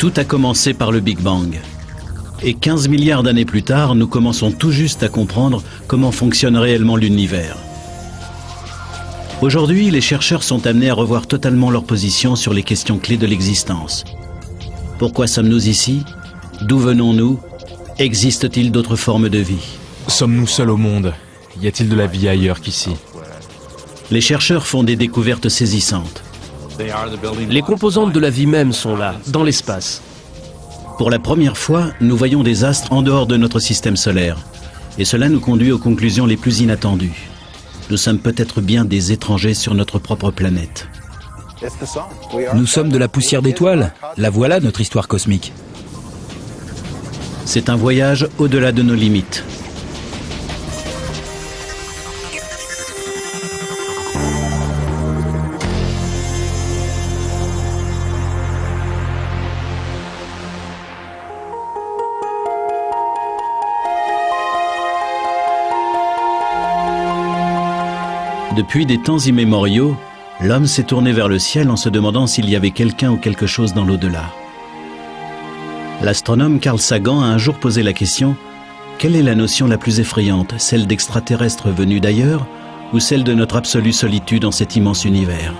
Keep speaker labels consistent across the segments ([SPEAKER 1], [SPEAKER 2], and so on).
[SPEAKER 1] Tout a commencé par le Big Bang. Et 15 milliards d'années plus tard, nous commençons tout juste à comprendre comment fonctionne réellement l'univers. Aujourd'hui, les chercheurs sont amenés à revoir totalement leur position sur les questions clés de l'existence. Pourquoi sommes-nous ici? D'où venons-nous? Existe-t-il d'autres formes de vie?
[SPEAKER 2] Sommes-nous seuls au monde? Y a-t-il de la vie ailleurs qu'ici?
[SPEAKER 1] Les chercheurs font des découvertes saisissantes.
[SPEAKER 3] Les composantes de la vie même sont là, dans l'espace.
[SPEAKER 1] Pour la première fois, nous voyons des astres en dehors de notre système solaire. Et cela nous conduit aux conclusions les plus inattendues. Nous sommes peut-être bien des étrangers sur notre propre planète.
[SPEAKER 4] Nous sommes de la poussière d'étoiles. La voilà notre histoire cosmique.
[SPEAKER 1] C'est un voyage au-delà de nos limites. Depuis des temps immémoriaux, l'homme s'est tourné vers le ciel en se demandant s'il y avait quelqu'un ou quelque chose dans l'au-delà. L'astronome Carl Sagan a un jour posé la question: quelle est la notion la plus effrayante, celle d'extraterrestres venus d'ailleurs ou celle de notre absolue solitude en cet immense univers?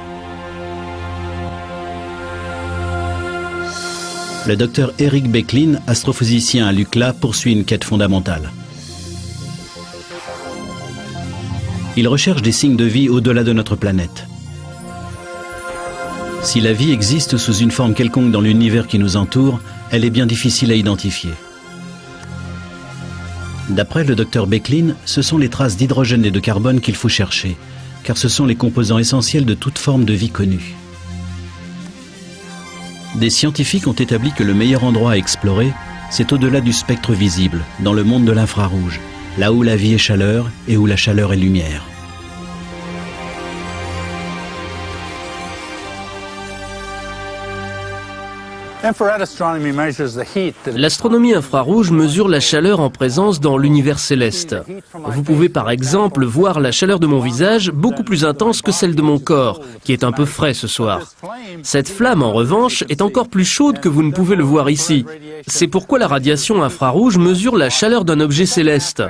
[SPEAKER 1] Le docteur Eric Becklin, astrophysicien à l'UCLA, poursuit une quête fondamentale. Il recherche des signes de vie au-delà de notre planète. Si la vie existe sous une forme quelconque dans l'univers qui nous entoure, elle est bien difficile à identifier. D'après le docteur Becklin, ce sont les traces d'hydrogène et de carbone qu'il faut chercher, car ce sont les composants essentiels de toute forme de vie connue. Des scientifiques ont établi que le meilleur endroit à explorer, c'est au-delà du spectre visible, dans le monde de l'infrarouge, là où la vie est chaleur et où la chaleur est lumière.
[SPEAKER 3] L'astronomie infrarouge mesure la chaleur en présence dans l'univers céleste. Vous pouvez par exemple voir la chaleur de mon visage beaucoup plus intense que celle de mon corps, qui est un peu frais ce soir. Cette flamme, en revanche, est encore plus chaude que vous ne pouvez le voir ici. C'est pourquoi la radiation infrarouge mesure la chaleur d'un objet céleste.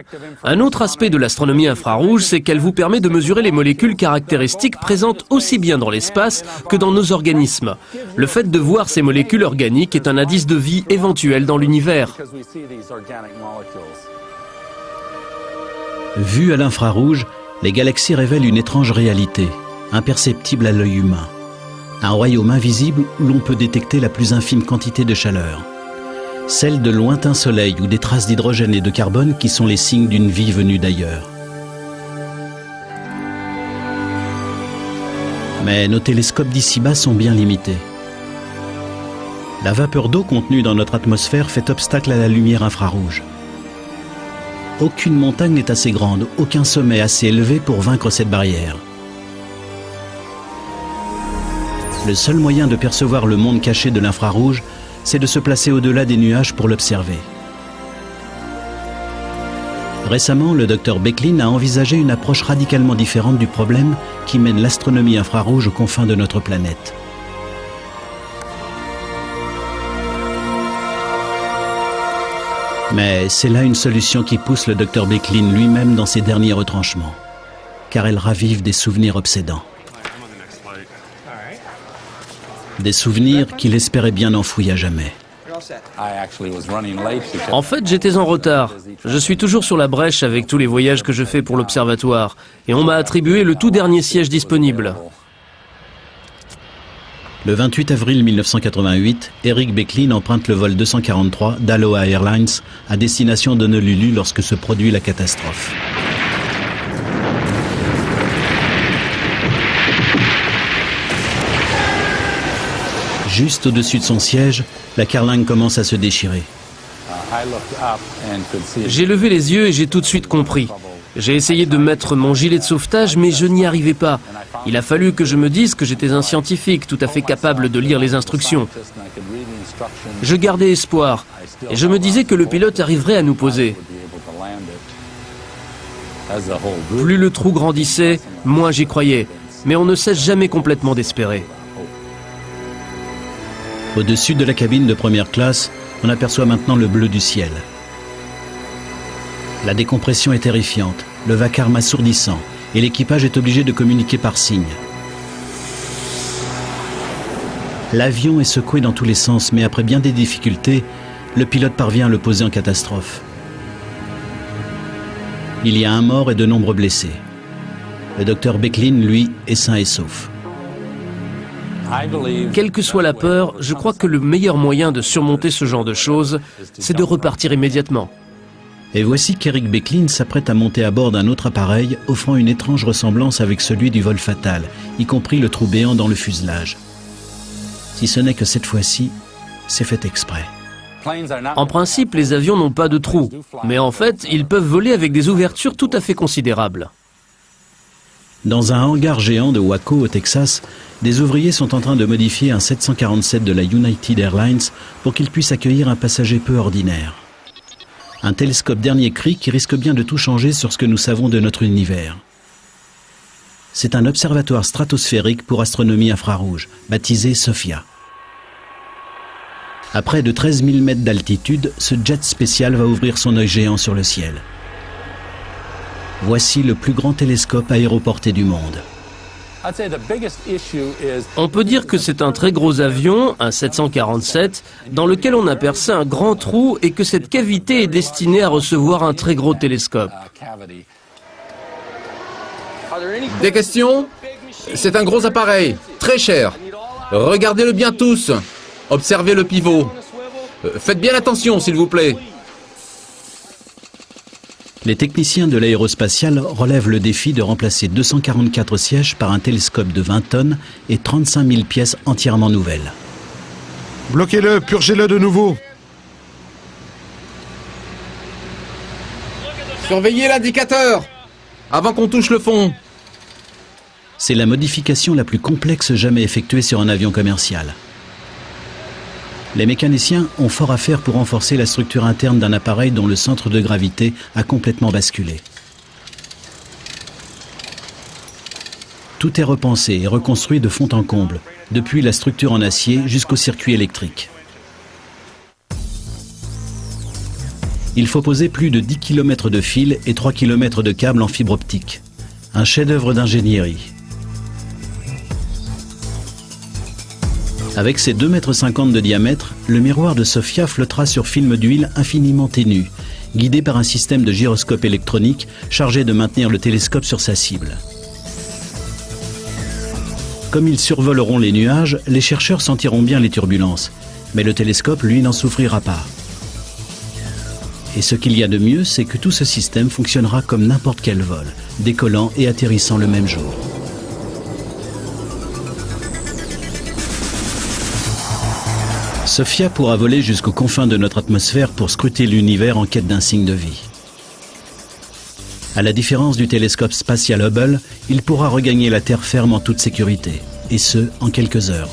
[SPEAKER 3] Un autre aspect de l'astronomie infrarouge, c'est qu'elle vous permet de mesurer les molécules caractéristiques présentes aussi bien dans l'espace que dans nos organismes. Le fait de voir ces molécules organiques est un indice de vie éventuelle dans l'univers.
[SPEAKER 1] Vues à l'infrarouge, les galaxies révèlent une étrange réalité, imperceptible à l'œil humain. Un royaume invisible où l'on peut détecter la plus infime quantité de chaleur. Celle de lointains soleils ou des traces d'hydrogène et de carbone qui sont les signes d'une vie venue d'ailleurs. Mais nos télescopes d'ici-bas sont bien limités. La vapeur d'eau contenue dans notre atmosphère fait obstacle à la lumière infrarouge. Aucune montagne n'est assez grande, aucun sommet assez élevé pour vaincre cette barrière. Le seul moyen de percevoir le monde caché de l'infrarouge, c'est de se placer au-delà des nuages pour l'observer. Récemment, le docteur Becklin a envisagé une approche radicalement différente du problème qui mène l'astronomie infrarouge aux confins de notre planète. Mais c'est là une solution qui pousse le docteur Becklin lui-même dans ses derniers retranchements, car elle ravive des souvenirs obsédants. Des souvenirs qu'il espérait bien enfouis à jamais.
[SPEAKER 3] En fait, j'étais en retard. Je suis toujours sur la brèche avec tous les voyages que je fais pour l'observatoire, et on m'a attribué le tout dernier siège disponible.
[SPEAKER 1] Le 28 avril 1988, Eric Becklin emprunte le vol 243 d'Aloha Airlines à destination d'Honolulu lorsque se produit la catastrophe. Juste au-dessus de son siège, la carlingue commence à se déchirer.
[SPEAKER 3] J'ai levé les yeux et j'ai tout de suite compris. J'ai essayé de mettre mon gilet de sauvetage, mais je n'y arrivais pas. Il a fallu que je me dise que j'étais un scientifique tout à fait capable de lire les instructions. Je gardais espoir, et je me disais que le pilote arriverait à nous poser. Plus le trou grandissait, moins j'y croyais. Mais on ne cesse jamais complètement d'espérer.
[SPEAKER 1] Au-dessus de la cabine de première classe, on aperçoit maintenant le bleu du ciel. La décompression est terrifiante, le vacarme assourdissant, et l'équipage est obligé de communiquer par signes. L'avion est secoué dans tous les sens, mais après bien des difficultés, le pilote parvient à le poser en catastrophe. Il y a un mort et de nombreux blessés. Le docteur Becklin, lui, est sain et sauf.
[SPEAKER 3] Quelle que soit la peur, je crois que le meilleur moyen de surmonter ce genre de choses, c'est de repartir immédiatement.
[SPEAKER 1] Et voici qu'Eric Becklin s'apprête à monter à bord d'un autre appareil, offrant une étrange ressemblance avec celui du vol fatal, y compris le trou béant dans le fuselage. Si ce n'est que cette fois-ci, c'est fait exprès.
[SPEAKER 3] En principe, les avions n'ont pas de trous, mais en fait, ils peuvent voler avec des ouvertures tout à fait considérables.
[SPEAKER 1] Dans un hangar géant de Waco, au Texas, des ouvriers sont en train de modifier un 747 de la United Airlines pour qu'il puisse accueillir un passager peu ordinaire. Un télescope dernier cri qui risque bien de tout changer sur ce que nous savons de notre univers. C'est un observatoire stratosphérique pour astronomie infrarouge, baptisé SOFIA. À près de 13 000 mètres d'altitude, ce jet spécial va ouvrir son œil géant sur le ciel. Voici le plus grand télescope aéroporté du monde.
[SPEAKER 3] On peut dire que c'est un très gros avion, un 747, dans lequel on a percé un grand trou et que cette cavité est destinée à recevoir un très gros télescope.
[SPEAKER 5] Des questions? C'est un gros appareil, très cher. Regardez-le bien tous. Observez le pivot. Faites bien attention, s'il vous plaît.
[SPEAKER 1] Les techniciens de l'aérospatiale relèvent le défi de remplacer 244 sièges par un télescope de 20 tonnes et 35 000 pièces entièrement nouvelles.
[SPEAKER 6] Bloquez-le, purgez-le de nouveau.
[SPEAKER 5] Surveillez l'indicateur avant qu'on touche le fond.
[SPEAKER 1] C'est la modification la plus complexe jamais effectuée sur un avion commercial. Les mécaniciens ont fort à faire pour renforcer la structure interne d'un appareil dont le centre de gravité a complètement basculé. Tout est repensé et reconstruit de fond en comble, depuis la structure en acier jusqu'au circuit électrique. Il faut poser plus de 10 km de fil et 3 km de câbles en fibre optique. Un chef-d'œuvre d'ingénierie. Avec ses 2,50 m de diamètre, le miroir de SOFIA flottera sur film d'huile infiniment ténu, guidé par un système de gyroscope électronique chargé de maintenir le télescope sur sa cible. Comme ils survoleront les nuages, les chercheurs sentiront bien les turbulences, mais le télescope, lui, n'en souffrira pas. Et ce qu'il y a de mieux, c'est que tout ce système fonctionnera comme n'importe quel vol, décollant et atterrissant le même jour. SOFIA pourra voler jusqu'aux confins de notre atmosphère pour scruter l'univers en quête d'un signe de vie. À la différence du télescope spatial Hubble, il pourra regagner la Terre ferme en toute sécurité, et ce, en quelques heures.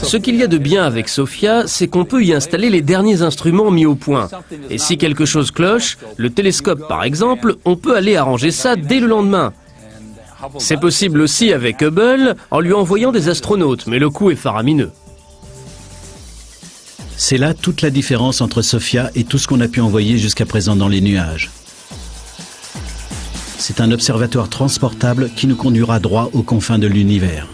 [SPEAKER 3] Ce qu'il y a de bien avec SOFIA, c'est qu'on peut y installer les derniers instruments mis au point. Et si quelque chose cloche, le télescope par exemple, on peut aller arranger ça dès le lendemain. C'est possible aussi avec Hubble en lui envoyant des astronautes, mais le coût est faramineux.
[SPEAKER 1] C'est là toute la différence entre SOFIA et tout ce qu'on a pu envoyer jusqu'à présent dans les nuages. C'est un observatoire transportable qui nous conduira droit aux confins de l'univers.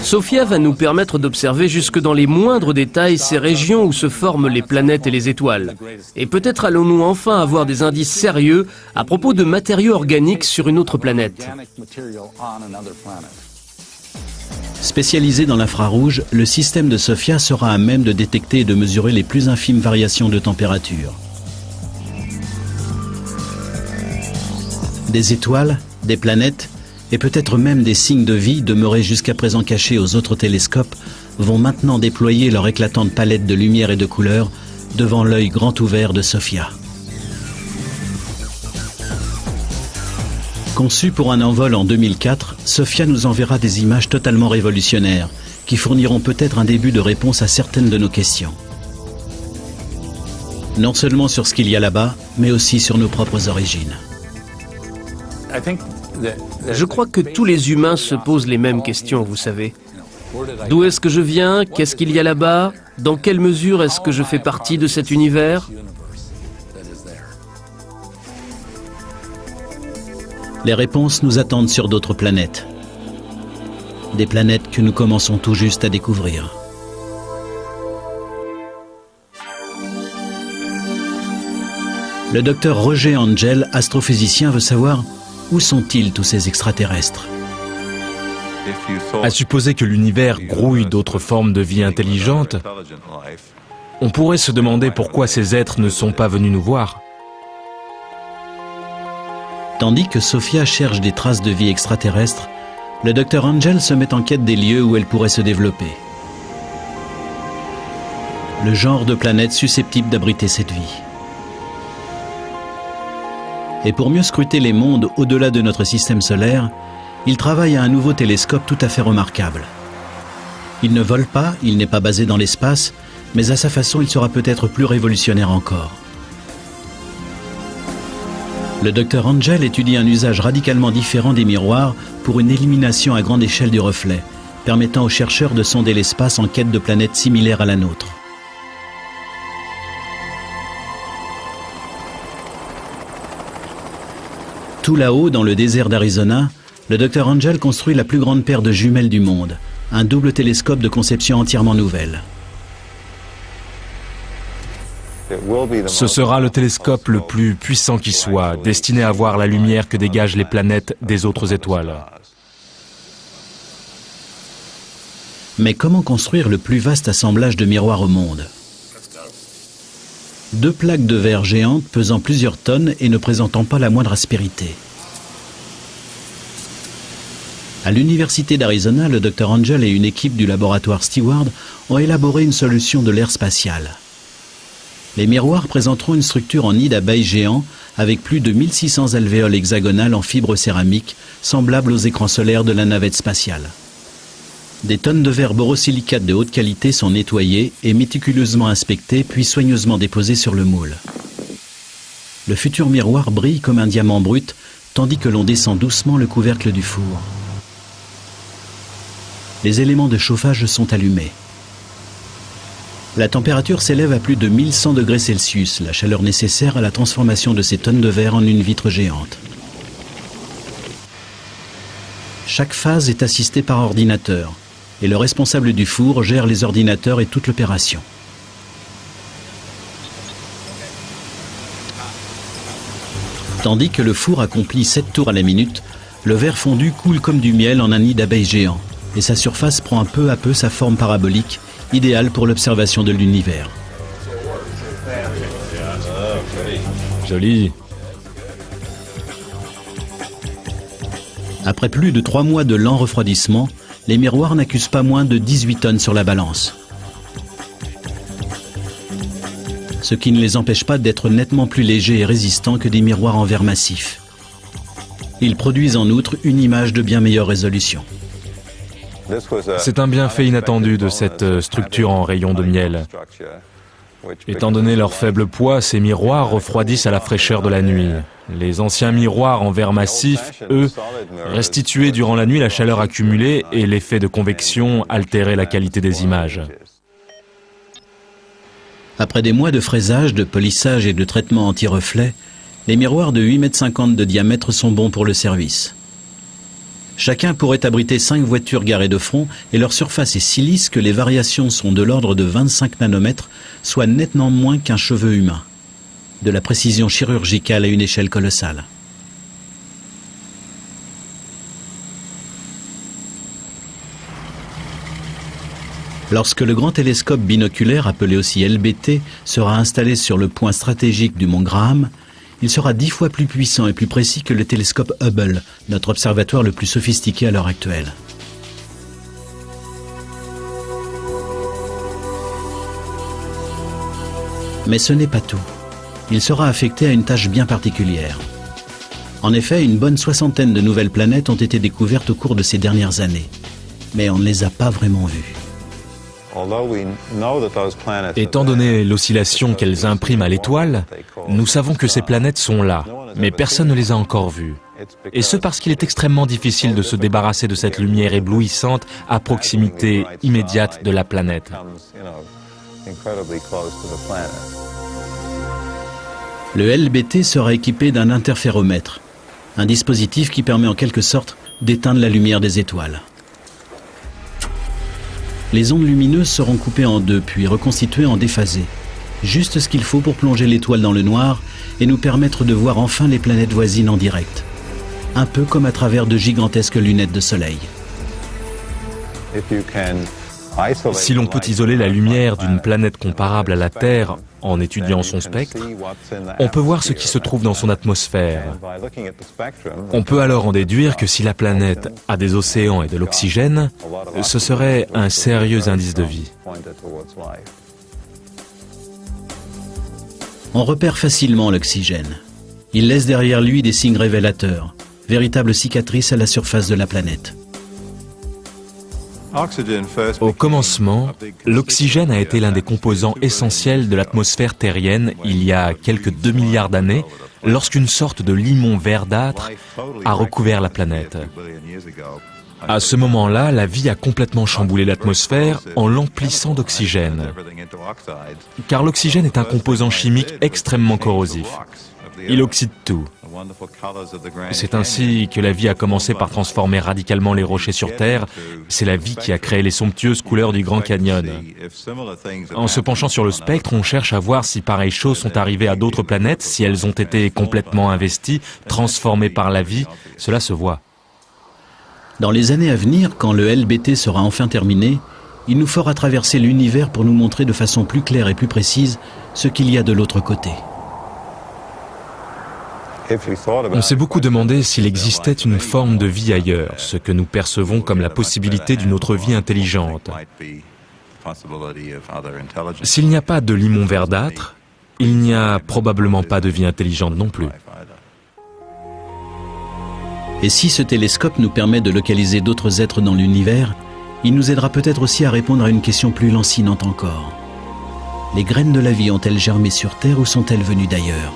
[SPEAKER 3] SOFIA va nous permettre d'observer jusque dans les moindres détails ces régions où se forment les planètes et les étoiles. Et peut-être allons-nous enfin avoir des indices sérieux à propos de matériaux organiques sur une autre planète.
[SPEAKER 1] Spécialisé dans l'infrarouge, le système de SOFIA sera à même de détecter et de mesurer les plus infimes variations de température. Des étoiles, des planètes, et peut-être même des signes de vie demeurés jusqu'à présent cachés aux autres télescopes vont maintenant déployer leur éclatante palette de lumière et de couleurs devant l'œil grand ouvert de SOFIA. Conçu pour un envol en 2004, SOFIA nous enverra des images totalement révolutionnaires qui fourniront peut-être un début de réponse à certaines de nos questions. Non seulement sur ce qu'il y a là-bas, mais aussi sur nos propres origines.
[SPEAKER 3] Je crois que tous les humains se posent les mêmes questions, vous savez. D'où est-ce que je viens? Qu'est-ce qu'il y a là-bas? Dans quelle mesure est-ce que je fais partie de cet univers?
[SPEAKER 1] Les réponses nous attendent sur d'autres planètes. Des planètes que nous commençons tout juste à découvrir. Le docteur Roger Angel, astrophysicien, veut savoir où sont-ils tous ces extraterrestres.
[SPEAKER 2] À supposer que l'univers grouille d'autres formes de vie intelligentes, on pourrait se demander pourquoi ces êtres ne sont pas venus nous voir.
[SPEAKER 1] Tandis que Sophia cherche des traces de vie extraterrestre, le docteur Angel se met en quête des lieux où elle pourrait se développer. Le genre de planète susceptible d'abriter cette vie. Et pour mieux scruter les mondes au-delà de notre système solaire, il travaille à un nouveau télescope tout à fait remarquable. Il ne vole pas, il n'est pas basé dans l'espace, mais à sa façon il sera peut-être plus révolutionnaire encore. Le docteur Angel étudie un usage radicalement différent des miroirs pour une élimination à grande échelle du reflet, permettant aux chercheurs de sonder l'espace en quête de planètes similaires à la nôtre. Tout là-haut, dans le désert d'Arizona, le docteur Angel construit la plus grande paire de jumelles du monde, un double télescope de conception entièrement nouvelle.
[SPEAKER 2] Ce sera le télescope le plus puissant qui soit, destiné à voir la lumière que dégagent les planètes des autres étoiles.
[SPEAKER 1] Mais comment construire le plus vaste assemblage de miroirs au monde? 2 plaques de verre géantes pesant plusieurs tonnes et ne présentant pas la moindre aspérité. À l'université d'Arizona, le Dr Angel et une équipe du laboratoire Steward ont élaboré une solution de l'air spatial. Les miroirs présenteront une structure en nid d'abeille géant avec plus de 1600 alvéoles hexagonales en fibre céramique, semblables aux écrans solaires de la navette spatiale. Des tonnes de verre borosilicate de haute qualité sont nettoyées et méticuleusement inspectées, puis soigneusement déposées sur le moule. Le futur miroir brille comme un diamant brut, tandis que l'on descend doucement le couvercle du four. Les éléments de chauffage sont allumés. La température s'élève à plus de 1100 degrés Celsius, la chaleur nécessaire à la transformation de ces tonnes de verre en une vitre géante. Chaque phase est assistée par ordinateur, et le responsable du four gère les ordinateurs et toute l'opération. Tandis que le four accomplit 7 tours à la minute, le verre fondu coule comme du miel en un nid d'abeilles géant, et sa surface prend peu à peu sa forme parabolique, idéale pour l'observation de l'univers.
[SPEAKER 2] Joli.
[SPEAKER 1] Après plus de 3 mois de lent refroidissement, les miroirs n'accusent pas moins de 18 tonnes sur la balance. Ce qui ne les empêche pas d'être nettement plus légers et résistants que des miroirs en verre massif. Ils produisent en outre une image de bien meilleure résolution.
[SPEAKER 2] C'est un bienfait inattendu de cette structure en rayon de miel. Étant donné leur faible poids, ces miroirs refroidissent à la fraîcheur de la nuit. Les anciens miroirs en verre massif, eux, restituaient durant la nuit la chaleur accumulée et l'effet de convection altérait la qualité des images.
[SPEAKER 1] Après des mois de fraisage, de polissage et de traitement anti-reflet, les miroirs de 8,50 m de diamètre sont bons pour le service. Chacun pourrait abriter 5 voitures garées de front et leur surface est si lisse que les variations sont de l'ordre de 25 nanomètres, soit nettement moins qu'un cheveu humain. De la précision chirurgicale à une échelle colossale. Lorsque le grand télescope binoculaire, appelé aussi LBT, sera installé sur le point stratégique du mont Graham, il sera 10 fois plus puissant et plus précis que le télescope Hubble, notre observatoire le plus sophistiqué à l'heure actuelle. Mais ce n'est pas tout. Il sera affecté à une tâche bien particulière. En effet, une bonne soixantaine de nouvelles planètes ont été découvertes au cours de ces dernières années. Mais on ne les a pas vraiment vues.
[SPEAKER 2] Étant donné l'oscillation qu'elles impriment à l'étoile, nous savons que ces planètes sont là, mais personne ne les a encore vues. Et ce parce qu'il est extrêmement difficile de se débarrasser de cette lumière éblouissante à proximité immédiate de la planète.
[SPEAKER 1] Le LBT sera équipé d'un interféromètre, un dispositif qui permet en quelque sorte d'éteindre la lumière des étoiles. Les ondes lumineuses seront coupées en deux puis reconstituées en déphasées. Juste ce qu'il faut pour plonger l'étoile dans le noir et nous permettre de voir enfin les planètes voisines en direct. Un peu comme à travers de gigantesques lunettes de soleil.
[SPEAKER 2] Si l'on peut isoler la lumière d'une planète comparable à la Terre en étudiant son spectre, on peut voir ce qui se trouve dans son atmosphère. On peut alors en déduire que si la planète a des océans et de l'oxygène, ce serait un sérieux indice de vie.
[SPEAKER 1] On repère facilement l'oxygène. Il laisse derrière lui des signes révélateurs, véritables cicatrices à la surface de la planète.
[SPEAKER 2] Au commencement, l'oxygène a été l'un des composants essentiels de l'atmosphère terrienne il y a quelques 2 milliards d'années, lorsqu'une sorte de limon verdâtre a recouvert la planète. À ce moment-là, la vie a complètement chamboulé l'atmosphère en l'emplissant d'oxygène. Car l'oxygène est un composant chimique extrêmement corrosif. Il oxyde tout. C'est ainsi que la vie a commencé par transformer radicalement les rochers sur Terre. C'est la vie qui a créé les somptueuses couleurs du Grand Canyon. En se penchant sur le spectre, on cherche à voir si pareilles choses sont arrivées à d'autres planètes, si elles ont été complètement investies, transformées par la vie. Cela se voit.
[SPEAKER 1] Dans les années à venir, quand le LBT sera enfin terminé, il nous fera traverser l'univers pour nous montrer de façon plus claire et plus précise ce qu'il y a de l'autre côté.
[SPEAKER 2] On s'est beaucoup demandé s'il existait une forme de vie ailleurs, ce que nous percevons comme la possibilité d'une autre vie intelligente. S'il n'y a pas de limon verdâtre, il n'y a probablement pas de vie intelligente non plus.
[SPEAKER 1] Et si ce télescope nous permet de localiser d'autres êtres dans l'univers, il nous aidera peut-être aussi à répondre à une question plus lancinante encore. Les graines de la vie ont-elles germé sur Terre ou sont-elles venues d'ailleurs ?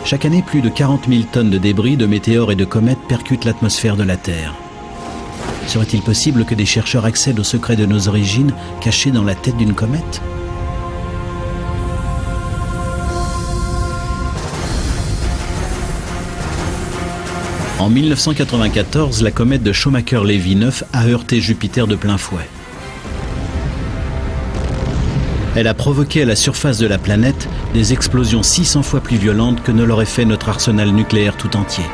[SPEAKER 1] Chaque année, plus de 40 000 tonnes de débris, de météores et de comètes percutent l'atmosphère de la Terre. Serait-il possible que des chercheurs accèdent au secret de nos origines cachées dans la tête d'une comète ? En 1994, la comète de Shoemaker-Levy 9 a heurté Jupiter de plein fouet. Elle a provoqué à la surface de la planète des explosions 600 fois plus violentes que ne l'aurait fait notre arsenal nucléaire tout entier.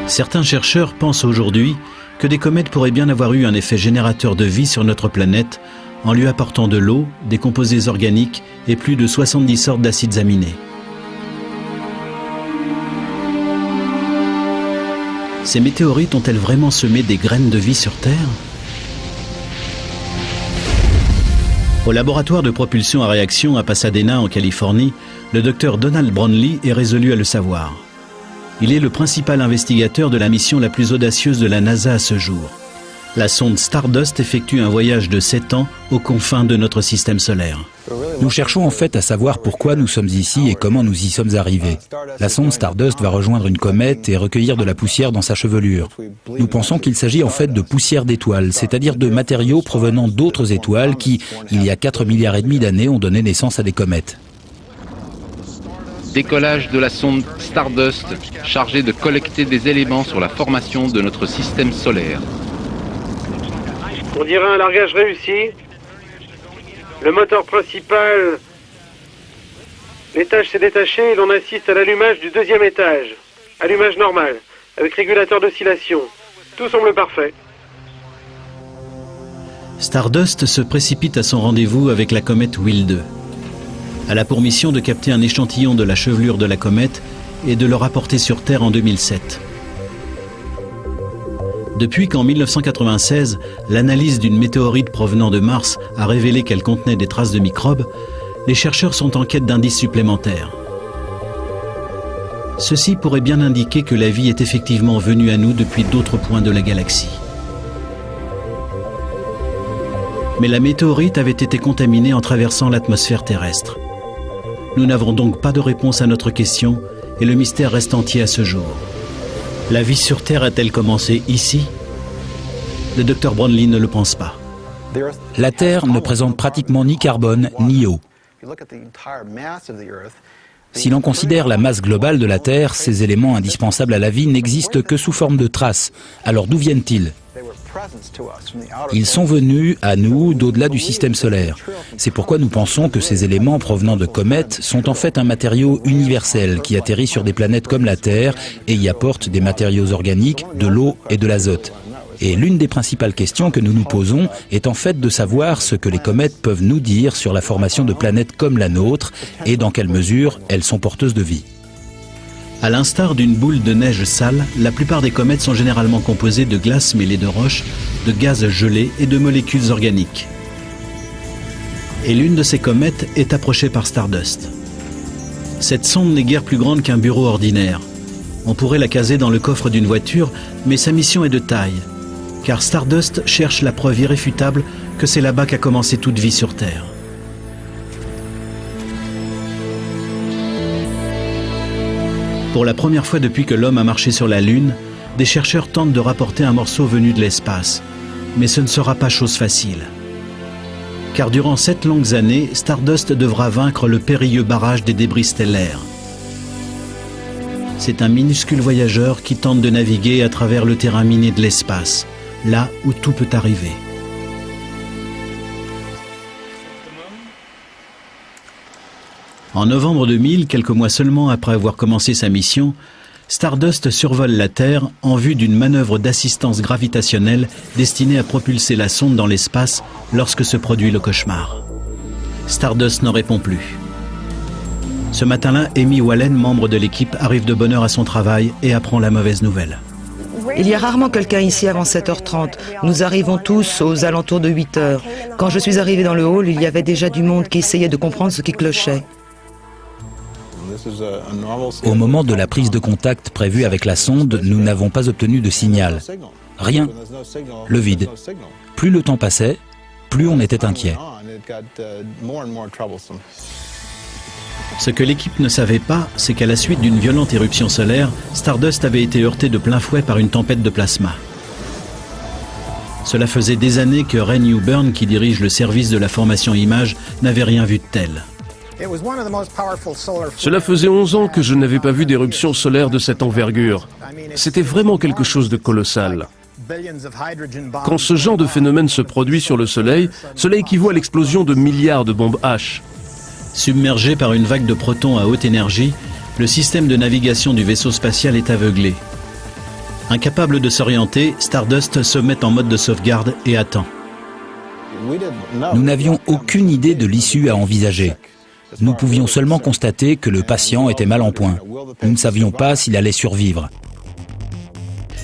[SPEAKER 1] Certains chercheurs pensent aujourd'hui que des comètes pourraient bien avoir eu un effet générateur de vie sur notre planète en lui apportant de l'eau, des composés organiques et plus de 70 sortes d'acides aminés. Ces météorites ont-elles vraiment semé des graines de vie sur Terre ? Au laboratoire de propulsion à réaction à Pasadena, en Californie, le docteur Donald Brownlee est résolu à le savoir. Il est le principal investigateur de la mission la plus audacieuse de la NASA à ce jour. La sonde Stardust effectue un voyage de 7 ans aux confins de notre système solaire.
[SPEAKER 4] Nous cherchons en fait à savoir pourquoi nous sommes ici et comment nous y sommes arrivés. La sonde Stardust va rejoindre une comète et recueillir de la poussière dans sa chevelure. Nous pensons qu'il s'agit en fait de poussière d'étoiles, c'est-à-dire de matériaux provenant d'autres étoiles qui, il y a 4,5 milliards d'années, ont donné naissance à des comètes.
[SPEAKER 5] Décollage de la sonde Stardust, chargée de collecter des éléments sur la formation de notre système solaire.
[SPEAKER 7] On dirait un largage réussi. Le moteur principal, l'étage s'est détaché et l'on assiste à l'allumage du deuxième étage. Allumage normal, avec régulateur d'oscillation. Tout semble parfait.
[SPEAKER 1] Stardust se précipite à son rendez-vous avec la comète Will 2. Elle a pour mission de capter un échantillon de la chevelure de la comète et de le rapporter sur Terre en 2007. Depuis qu'en 1996, l'analyse d'une météorite provenant de Mars a révélé qu'elle contenait des traces de microbes, les chercheurs sont en quête d'indices supplémentaires. Ceci pourrait bien indiquer que la vie est effectivement venue à nous depuis d'autres points de la galaxie. Mais la météorite avait été contaminée en traversant l'atmosphère terrestre. Nous n'avons donc pas de réponse à notre question et le mystère reste entier à ce jour. La vie sur Terre a-t-elle commencé ici? Le docteur Brownlee ne le pense pas.
[SPEAKER 4] La Terre ne présente pratiquement ni carbone ni eau. Si l'on considère la masse globale de la Terre, ces éléments indispensables à la vie n'existent que sous forme de traces. Alors d'où viennent-ils? Ils sont venus à nous d'au-delà du système solaire. C'est pourquoi nous pensons que ces éléments provenant de comètes sont en fait un matériau universel qui atterrit sur des planètes comme la Terre et y apporte des matériaux organiques, de l'eau et de l'azote. Et l'une des principales questions que nous nous posons est en fait de savoir ce que les comètes peuvent nous dire sur la formation de planètes comme la nôtre et dans quelle mesure elles sont porteuses de vie.
[SPEAKER 1] À l'instar d'une boule de neige sale, la plupart des comètes sont généralement composées de glace mêlée de roches, de gaz gelés et de molécules organiques. Et l'une de ces comètes est approchée par Stardust. Cette sonde n'est guère plus grande qu'un bureau ordinaire. On pourrait la caser dans le coffre d'une voiture, mais sa mission est de taille. Car Stardust cherche la preuve irréfutable que c'est là-bas qu'a commencé toute vie sur Terre. Pour la première fois depuis que l'homme a marché sur la Lune, des chercheurs tentent de rapporter un morceau venu de l'espace. Mais ce ne sera pas chose facile. Car durant 7 longues années, Stardust devra vaincre le périlleux barrage des débris stellaires. C'est un minuscule voyageur qui tente de naviguer à travers le terrain miné de l'espace, là où tout peut arriver. En novembre 2000, quelques mois seulement après avoir commencé sa mission, Stardust survole la Terre en vue d'une manœuvre d'assistance gravitationnelle destinée à propulser la sonde dans l'espace lorsque se produit le cauchemar. Stardust n'en répond plus. Ce matin-là, Amy Wallen, membre de l'équipe, arrive de bonne heure à son travail et apprend la mauvaise nouvelle.
[SPEAKER 8] Il y a rarement quelqu'un ici avant 7h30. Nous arrivons tous aux alentours de 8h. Quand je suis arrivé dans le hall, il y avait déjà du monde qui essayait de comprendre ce qui clochait.
[SPEAKER 4] Au moment de la prise de contact prévue avec la sonde, nous n'avons pas obtenu de signal. Rien. Le vide. Plus le temps passait, plus on était inquiet.
[SPEAKER 1] Ce que l'équipe ne savait pas, c'est qu'à la suite d'une violente éruption solaire, Stardust avait été heurté de plein fouet par une tempête de plasma. Cela faisait des années que Ray Newburn, qui dirige le service de la formation image, n'avait rien vu de tel.
[SPEAKER 3] Cela faisait 11 ans que je n'avais pas vu d'éruption solaire de cette envergure. C'était vraiment quelque chose de colossal. Quand ce genre de phénomène se produit sur le Soleil, cela équivaut à l'explosion de milliards de bombes H.
[SPEAKER 1] Submergé par une vague de protons à haute énergie, le système de navigation du vaisseau spatial est aveuglé. Incapable de s'orienter, Stardust se met en mode de sauvegarde et attend.
[SPEAKER 4] Nous n'avions aucune idée de l'issue à envisager. Nous pouvions seulement constater que le patient était mal en point. Nous ne savions pas s'il allait survivre.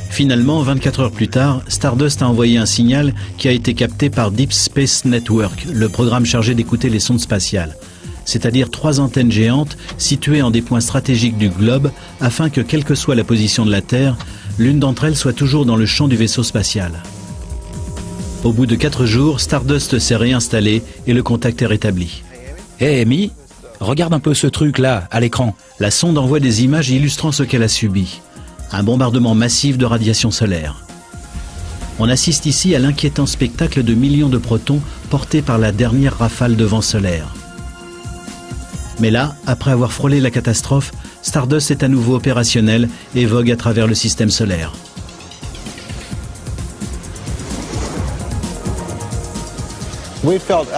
[SPEAKER 1] Finalement, 24 heures plus tard, Stardust a envoyé un signal qui a été capté par Deep Space Network, le programme chargé d'écouter les sondes spatiales. C'est-à-dire 3 antennes géantes situées en des points stratégiques du globe afin que, quelle que soit la position de la Terre, l'une d'entre elles soit toujours dans le champ du vaisseau spatial. Au bout de 4 jours, Stardust s'est réinstallé et le contact est rétabli.
[SPEAKER 4] Hé, Amy, regarde un peu ce truc-là, à l'écran.
[SPEAKER 1] La sonde envoie des images illustrant ce qu'elle a subi. Un bombardement massif de radiation solaire. On assiste ici à l'inquiétant spectacle de millions de protons portés par la dernière rafale de vent solaire. Mais là, après avoir frôlé la catastrophe, Stardust est à nouveau opérationnel et vogue à travers le système solaire.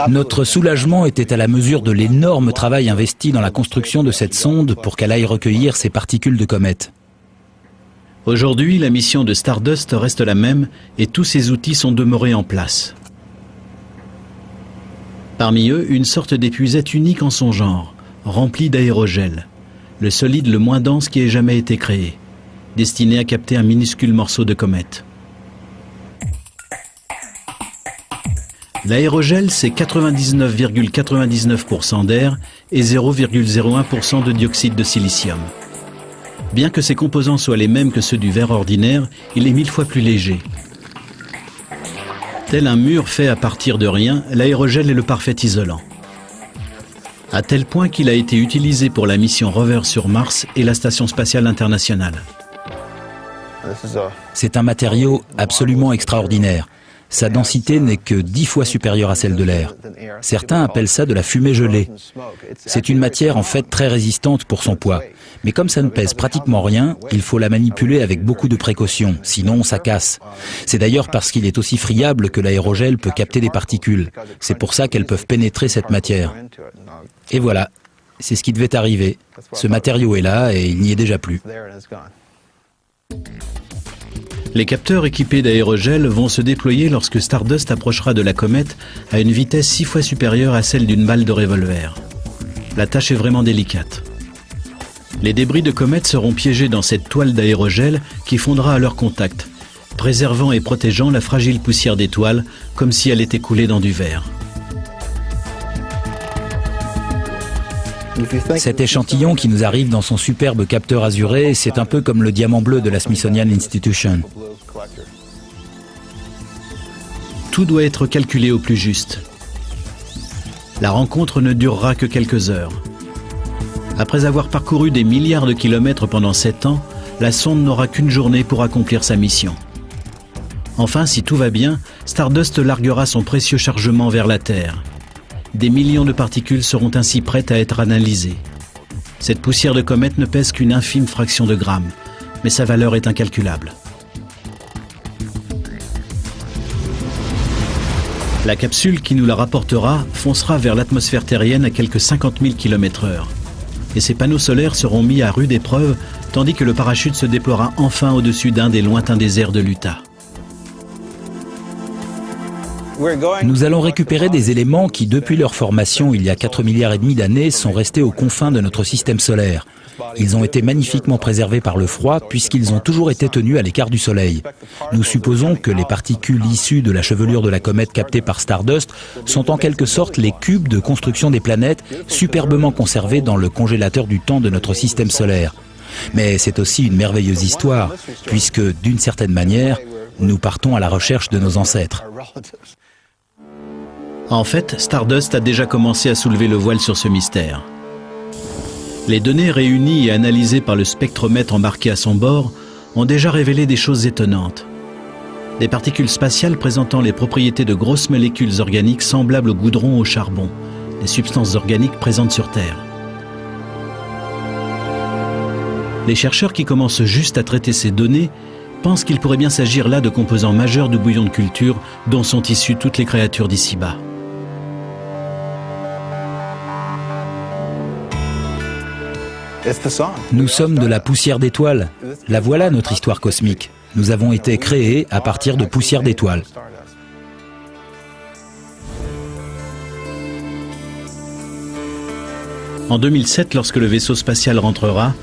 [SPEAKER 4] Notre soulagement était à la mesure de l'énorme travail investi dans la construction de cette sonde pour qu'elle aille recueillir ces particules de comète.
[SPEAKER 1] Aujourd'hui, la mission de Stardust reste la même et tous ses outils sont demeurés en place. Parmi eux, une sorte d'épuisette unique en son genre, remplie d'aérogel, le solide le moins dense qui ait jamais été créé, destiné à capter un minuscule morceau de comète. L'aérogel, c'est 99,99% d'air et 0,01% de dioxyde de silicium. Bien que ses composants soient les mêmes que ceux du verre ordinaire, il est 1000 fois plus léger. Tel un mur fait à partir de rien, l'aérogel est le parfait isolant. à tel point qu'il a été utilisé pour la mission Rover sur Mars et la Station spatiale internationale.
[SPEAKER 4] C'est un matériau absolument extraordinaire. Sa densité n'est que 10 fois supérieure à celle de l'air. Certains appellent ça de la fumée gelée. C'est une matière en fait très résistante pour son poids. Mais comme ça ne pèse pratiquement rien, il faut la manipuler avec beaucoup de précaution, sinon ça casse. C'est d'ailleurs parce qu'il est aussi friable que l'aérogel peut capter des particules. C'est pour ça qu'elles peuvent pénétrer cette matière. Et voilà, c'est ce qui devait arriver. Ce matériau est là et il n'y est déjà plus.
[SPEAKER 1] Les capteurs équipés d'aérogel vont se déployer lorsque Stardust approchera de la comète à une vitesse 6 fois supérieure à celle d'une balle de revolver. La tâche est vraiment délicate. Les débris de comète seront piégés dans cette toile d'aérogel qui fondra à leur contact, préservant et protégeant la fragile poussière d'étoiles comme si elle était coulée dans du verre.
[SPEAKER 4] Cet échantillon qui nous arrive dans son superbe capteur azuré, c'est un peu comme le diamant bleu de la Smithsonian Institution.
[SPEAKER 1] Tout doit être calculé au plus juste. La rencontre ne durera que quelques heures. Après avoir parcouru des milliards de kilomètres pendant 7 ans, la sonde n'aura qu'une journée pour accomplir sa mission. Enfin, si tout va bien, Stardust larguera son précieux chargement vers la Terre. Des millions de particules seront ainsi prêtes à être analysées. Cette poussière de comète ne pèse qu'une infime fraction de gramme, mais sa valeur est incalculable. La capsule qui nous la rapportera foncera vers l'atmosphère terrienne à quelques 50 000 km/h. Et ses panneaux solaires seront mis à rude épreuve, tandis que le parachute se déploiera enfin au-dessus d'un des lointains déserts de l'Utah.
[SPEAKER 4] Nous allons récupérer des éléments qui, depuis leur formation il y a 4,5 milliards d'années, sont restés aux confins de notre système solaire. Ils ont été magnifiquement préservés par le froid puisqu'ils ont toujours été tenus à l'écart du Soleil. Nous supposons que les particules issues de la chevelure de la comète captée par Stardust sont en quelque sorte les cubes de construction des planètes superbement conservés dans le congélateur du temps de notre système solaire. Mais c'est aussi une merveilleuse histoire puisque, d'une certaine manière, nous partons à la recherche de nos ancêtres.
[SPEAKER 1] En fait, Stardust a déjà commencé à soulever le voile sur ce mystère. Les données réunies et analysées par le spectromètre embarqué à son bord ont déjà révélé des choses étonnantes. Des particules spatiales présentant les propriétés de grosses molécules organiques semblables au goudron ou au charbon, des substances organiques présentes sur Terre. Les chercheurs qui commencent juste à traiter ces données pensent qu'il pourrait bien s'agir là de composants majeurs du bouillon de culture dont sont issues toutes les créatures d'ici-bas.
[SPEAKER 4] Nous sommes de la poussière d'étoiles. La voilà notre histoire cosmique. Nous avons été créés à partir de poussière d'étoiles.
[SPEAKER 1] En 2007, lorsque le vaisseau spatial rentrera,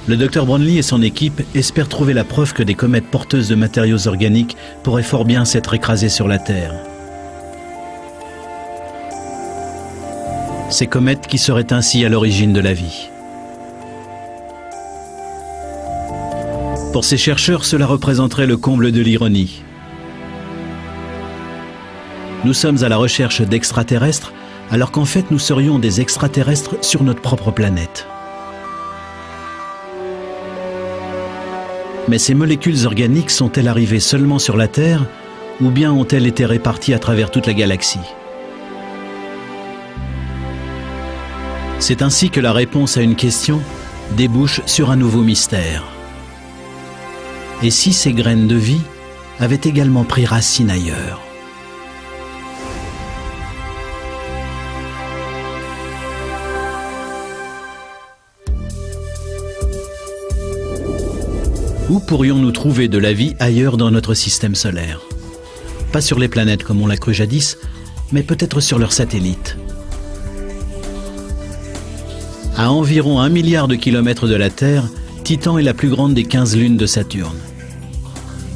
[SPEAKER 1] le Dr Brownlee et son équipe espèrent trouver la preuve que des comètes porteuses de matériaux organiques pourraient fort bien s'être écrasées sur la Terre. Ces comètes qui seraient ainsi à l'origine de la vie. Pour ces chercheurs, cela représenterait le comble de l'ironie. Nous sommes à la recherche d'extraterrestres, alors qu'en fait nous serions des extraterrestres sur notre propre planète. Mais ces molécules organiques sont-elles arrivées seulement sur la Terre, ou bien ont-elles été réparties à travers toute la galaxie? C'est ainsi que la réponse à une question débouche sur un nouveau mystère. Et si ces graines de vie avaient également pris racine ailleurs? Où pourrions-nous trouver de la vie ailleurs dans notre système solaire? Pas sur les planètes comme on l'a cru jadis, mais peut-être sur leurs satellites. À environ 1 milliard de kilomètres de la Terre, Titan est la plus grande des 15 lunes de Saturne.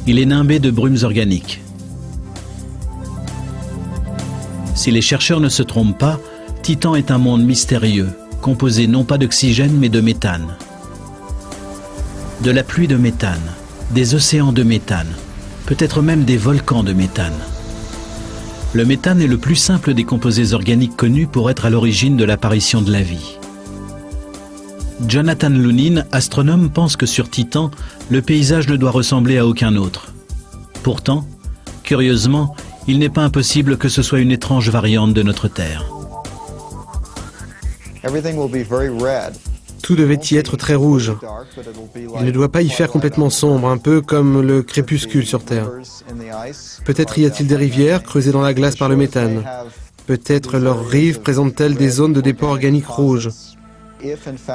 [SPEAKER 1] Il est nimbé de brumes organiques. Si les chercheurs ne se trompent pas, Titan est un monde mystérieux, composé non pas d'oxygène mais de méthane. De la pluie de méthane, des océans de méthane, peut-être même des volcans de méthane. Le méthane est le plus simple des composés organiques connus pour être à l'origine de l'apparition de la vie. Jonathan Lunin, astronome, pense que sur Titan, le paysage ne doit ressembler à aucun autre. Pourtant, curieusement, il n'est pas impossible que ce soit une étrange variante de notre Terre.
[SPEAKER 7] Tout devait y être très rouge. Il ne doit pas y faire complètement sombre, un peu comme le crépuscule sur Terre. Peut-être y a-t-il des rivières creusées dans la glace par le méthane. Peut-être leurs rives présentent-elles des zones de dépôt organique rouges.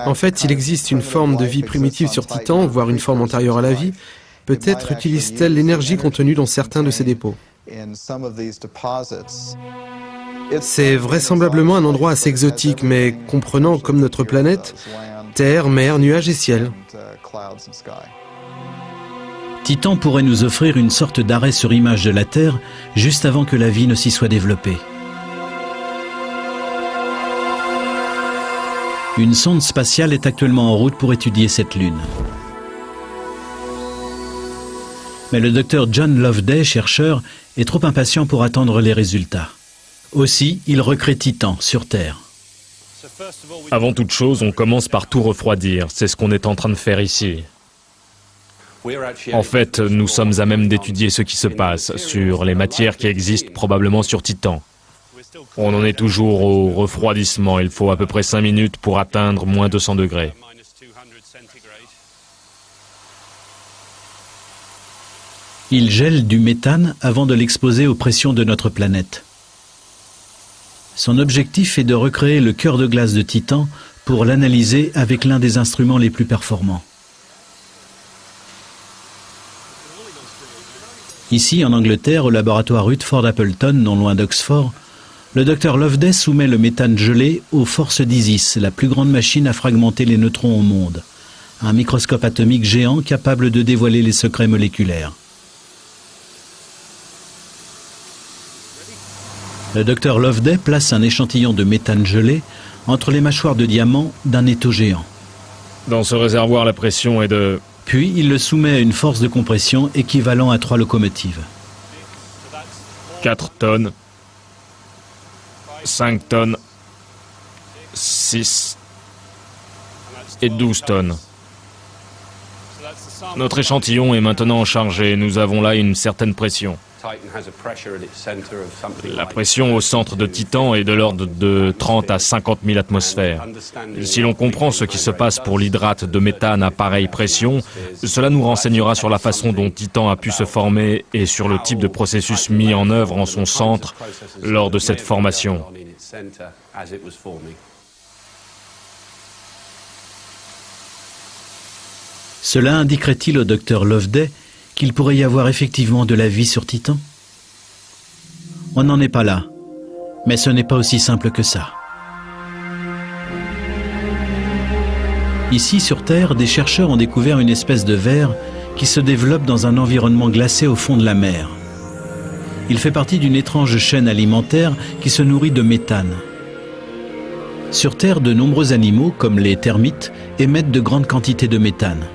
[SPEAKER 7] En fait, s'il existe une forme de vie primitive sur Titan, voire une forme antérieure à la vie, peut-être utilise-t-elle l'énergie contenue dans certains de ces dépôts. C'est vraisemblablement un endroit assez exotique, mais comprenant comme notre planète, terre, mer, nuages et ciel.
[SPEAKER 1] Titan pourrait nous offrir une sorte d'arrêt sur image de la Terre juste avant que la vie ne s'y soit développée. Une sonde spatiale est actuellement en route pour étudier cette lune. Mais le docteur John Loveday, chercheur, est trop impatient pour attendre les résultats. Aussi, il recrée Titan sur Terre.
[SPEAKER 2] Avant toute chose, on commence par tout refroidir. C'est ce qu'on est en train de faire ici. En fait, nous sommes à même d'étudier ce qui se passe sur les matières qui existent probablement sur Titan. On en est toujours au refroidissement. Il faut à peu près 5 minutes pour atteindre moins 200 degrés.
[SPEAKER 1] Il gèle du méthane avant de l'exposer aux pressions de notre planète. Son objectif est de recréer le cœur de glace de Titan pour l'analyser avec l'un des instruments les plus performants. Ici, en Angleterre, au laboratoire Rutherford Appleton, non loin d'Oxford, le docteur Loveday soumet le méthane gelé aux forces d'Isis, la plus grande machine à fragmenter les neutrons au monde. Un microscope atomique géant capable de dévoiler les secrets moléculaires. Le docteur Loveday place un échantillon de méthane gelé entre les mâchoires de diamant d'un étau géant.
[SPEAKER 2] Dans ce réservoir, la pression est de...
[SPEAKER 1] Puis, il le soumet à une force de compression équivalent à 3 locomotives.
[SPEAKER 2] 4 tonnes, 5 tonnes, 6 et 12 tonnes. Notre échantillon est maintenant chargé. Nous avons là une certaine pression. La pression au centre de Titan est de l'ordre de 30 à 50 000 atmosphères. Si l'on comprend ce qui se passe pour l'hydrate de méthane à pareille pression, cela nous renseignera sur la façon dont Titan a pu se former et sur le type de processus mis en œuvre en son centre lors de cette formation.
[SPEAKER 1] Cela indiquerait-il au docteur Loveday qu'il pourrait y avoir effectivement de la vie sur Titan? On n'en est pas là, mais ce n'est pas aussi simple que ça. Ici, sur Terre, des chercheurs ont découvert une espèce de ver qui se développe dans un environnement glacé au fond de la mer. Il fait partie d'une étrange chaîne alimentaire qui se nourrit de méthane. Sur Terre, de nombreux animaux, comme les termites, émettent de grandes quantités de méthane.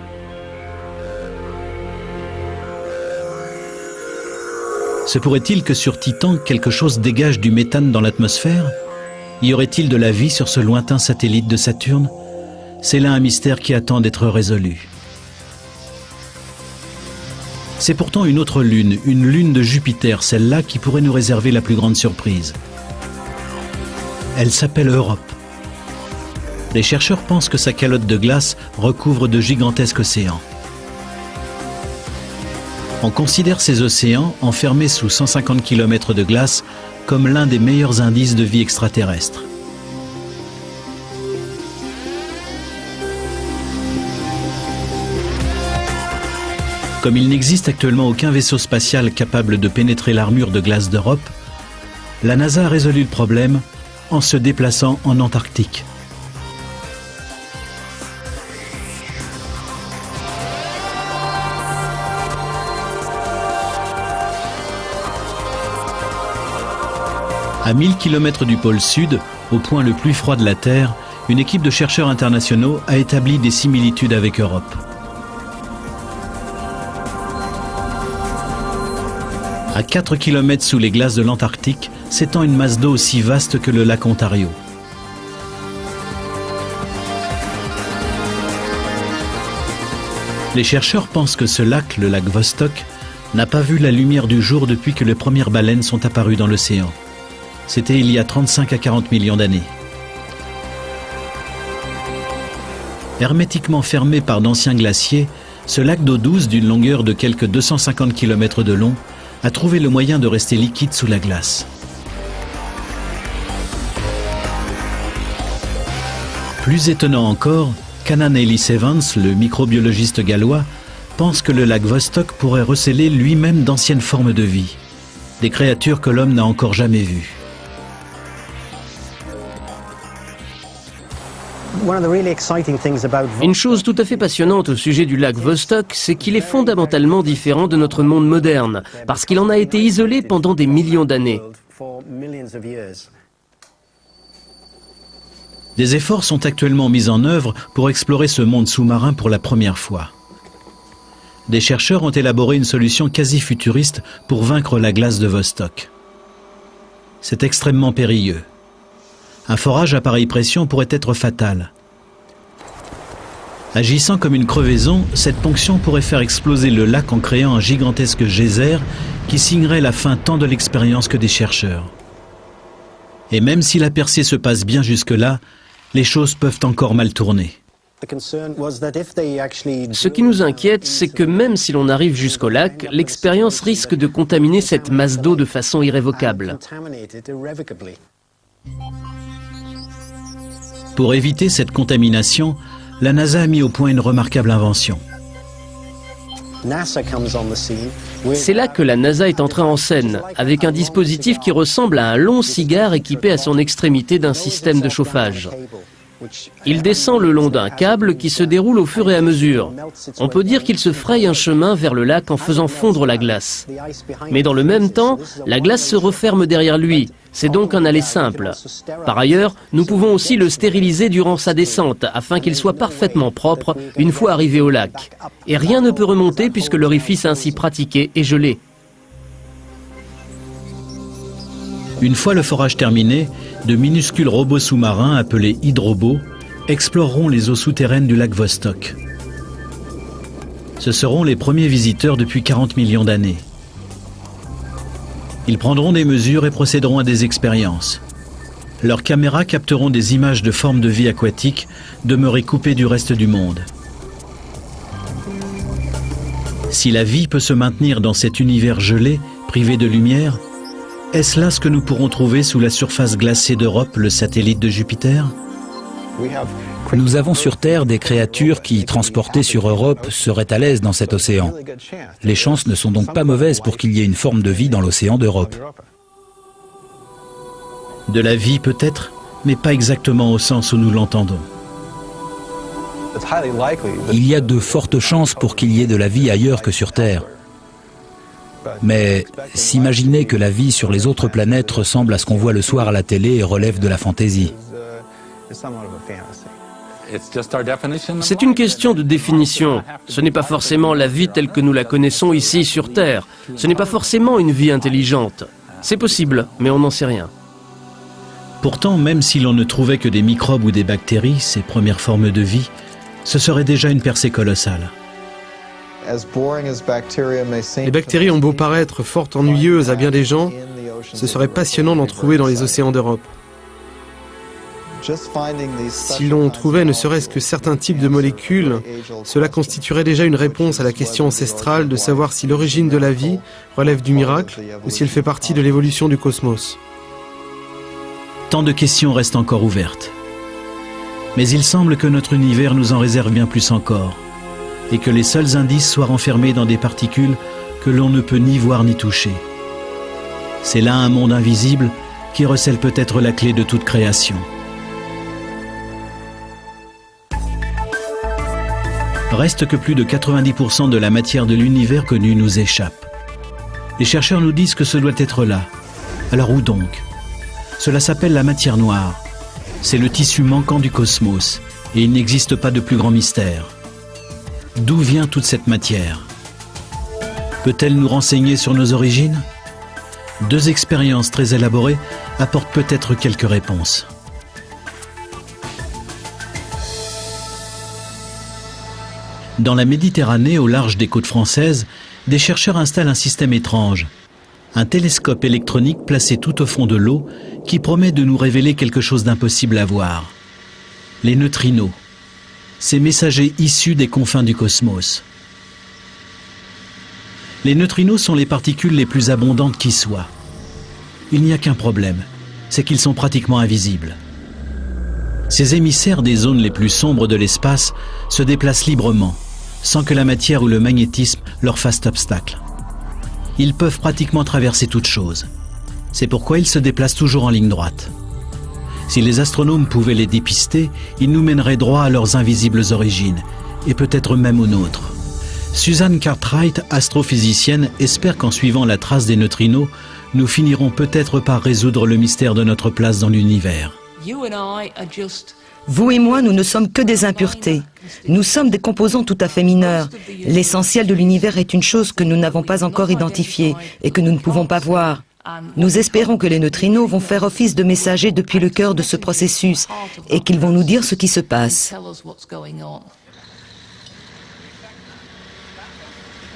[SPEAKER 1] Se pourrait-il que sur Titan, quelque chose dégage du méthane dans l'atmosphère? Y aurait-il de la vie sur ce lointain satellite de Saturne? C'est là un mystère qui attend d'être résolu. C'est pourtant une autre lune, une lune de Jupiter, celle-là qui pourrait nous réserver la plus grande surprise. Elle s'appelle Europe. Les chercheurs pensent que sa calotte de glace recouvre de gigantesques océans. On considère ces océans, enfermés sous 150 km de glace, comme l'un des meilleurs indices de vie extraterrestre. Comme il n'existe actuellement aucun vaisseau spatial capable de pénétrer l'armure de glace d'Europe, la NASA a résolu le problème en se déplaçant en Antarctique. À 1000 km du pôle sud, au point le plus froid de la Terre, une équipe de chercheurs internationaux a établi des similitudes avec Europe. À 4 km sous les glaces de l'Antarctique s'étend une masse d'eau aussi vaste que le lac Ontario. Les chercheurs pensent que ce lac, le lac Vostok, n'a pas vu la lumière du jour depuis que les premières baleines sont apparues dans l'océan. C'était il y a 35 à 40 millions d'années. Hermétiquement fermé par d'anciens glaciers, ce lac d'eau douce d'une longueur de quelques 250 km de long a trouvé le moyen de rester liquide sous la glace. Plus étonnant encore, Canan Ellis Evans, le microbiologiste gallois, pense que le lac Vostok pourrait recéler lui-même d'anciennes formes de vie, des créatures que l'homme n'a encore jamais vues.
[SPEAKER 3] Une chose tout à fait passionnante au sujet du lac Vostok, c'est qu'il est fondamentalement différent de notre monde moderne, parce qu'il en a été isolé pendant des millions d'années.
[SPEAKER 1] Des efforts sont actuellement mis en œuvre pour explorer ce monde sous-marin pour la première fois. Des chercheurs ont élaboré une solution quasi futuriste pour vaincre la glace de Vostok. C'est extrêmement périlleux. Un forage à pareille pression pourrait être fatal. Agissant comme une crevaison, cette ponction pourrait faire exploser le lac en créant un gigantesque geyser qui signerait la fin tant de l'expérience que des chercheurs. Et même si la percée se passe bien jusque-là, les choses peuvent encore mal tourner.
[SPEAKER 3] Ce qui nous inquiète, c'est que même si l'on arrive jusqu'au lac, l'expérience risque de contaminer cette masse d'eau de façon irrévocable.
[SPEAKER 1] Pour éviter cette contamination, la NASA a mis au point une remarquable invention.
[SPEAKER 3] C'est là que la NASA est entrée en scène, avec un dispositif qui ressemble à un long cigare équipé à son extrémité d'un système de chauffage. Il descend le long d'un câble qui se déroule au fur et à mesure. On peut dire qu'il se fraye un chemin vers le lac en faisant fondre la glace. Mais dans le même temps, la glace se referme derrière lui. C'est donc un aller simple. Par ailleurs, nous pouvons aussi le stériliser durant sa descente afin qu'il soit parfaitement propre une fois arrivé au lac. Et rien ne peut remonter puisque l'orifice ainsi pratiqué est gelé.
[SPEAKER 1] Une fois le forage terminé, de minuscules robots sous-marins appelés hydrobots exploreront les eaux souterraines du lac Vostok. Ce seront les premiers visiteurs depuis 40 millions d'années. Ils prendront des mesures et procéderont à des expériences. Leurs caméras capteront des images de formes de vie aquatiques demeurées coupées du reste du monde. Si la vie peut se maintenir dans cet univers gelé, privé de lumière, est-ce là ce que nous pourrons trouver sous la surface glacée d'Europe, le satellite de Jupiter?
[SPEAKER 4] Nous avons sur Terre des créatures qui, transportées sur Europe, seraient à l'aise dans cet océan. Les chances ne sont donc pas mauvaises pour qu'il y ait une forme de vie dans l'océan d'Europe.
[SPEAKER 1] De la vie peut-être, mais pas exactement au sens où nous l'entendons.
[SPEAKER 4] Il y a de fortes chances pour qu'il y ait de la vie ailleurs que sur Terre. Mais s'imaginer que la vie sur les autres planètes ressemble à ce qu'on voit le soir à la télé relève de la fantaisie.
[SPEAKER 3] C'est une question de définition. Ce n'est pas forcément la vie telle que nous la connaissons ici sur Terre. Ce n'est pas forcément une vie intelligente. C'est possible, mais on n'en sait rien.
[SPEAKER 1] Pourtant, même si l'on ne trouvait que des microbes ou des bactéries, ces premières formes de vie, ce serait déjà une percée colossale.
[SPEAKER 7] Les bactéries ont beau paraître fort ennuyeuses à bien des gens, ce serait passionnant d'en trouver dans les océans d'Europe. Si l'on trouvait ne serait-ce que certains types de molécules, cela constituerait déjà une réponse à la question ancestrale de savoir si l'origine de la vie relève du miracle ou si elle fait partie de l'évolution du cosmos.
[SPEAKER 1] Tant de questions restent encore ouvertes. Mais il semble que notre univers nous en réserve bien plus encore, et que les seuls indices soient renfermés dans des particules que l'on ne peut ni voir ni toucher. C'est là un monde invisible qui recèle peut-être la clé de toute création. Reste que plus de 90% de la matière de l'univers connu nous échappe. Les chercheurs nous disent que ce doit être là. Alors où donc? Cela s'appelle la matière noire. C'est le tissu manquant du cosmos, et il n'existe pas de plus grand mystère. D'où vient toute cette matière? Peut-elle nous renseigner sur nos origines? 2 expériences très élaborées apportent peut-être quelques réponses. Dans la Méditerranée, au large des côtes françaises, des chercheurs installent un système étrange. Un télescope électronique placé tout au fond de l'eau qui promet de nous révéler quelque chose d'impossible à voir. Les neutrinos, ces messagers issus des confins du cosmos. Les neutrinos sont les particules les plus abondantes qui soient. Il n'y a qu'un problème, c'est qu'ils sont pratiquement invisibles. Ces émissaires des zones les plus sombres de l'espace se déplacent librement, sans que la matière ou le magnétisme leur fassent obstacle. Ils peuvent pratiquement traverser toute chose. C'est pourquoi ils se déplacent toujours en ligne droite. Si les astronomes pouvaient les dépister, ils nous mèneraient droit à leurs invisibles origines, et peut-être même aux nôtres. Susan Cartwright, astrophysicienne, espère qu'en suivant la trace des neutrinos, nous finirons peut-être par résoudre le mystère de notre place dans l'univers.
[SPEAKER 8] Vous et moi, nous ne sommes que des impuretés. Nous sommes des composants tout à fait mineurs. L'essentiel de l'univers est une chose que nous n'avons pas encore identifiée et que nous ne pouvons pas voir. Nous espérons que les neutrinos vont faire office de messagers depuis le cœur de ce processus et qu'ils vont nous dire ce qui se passe.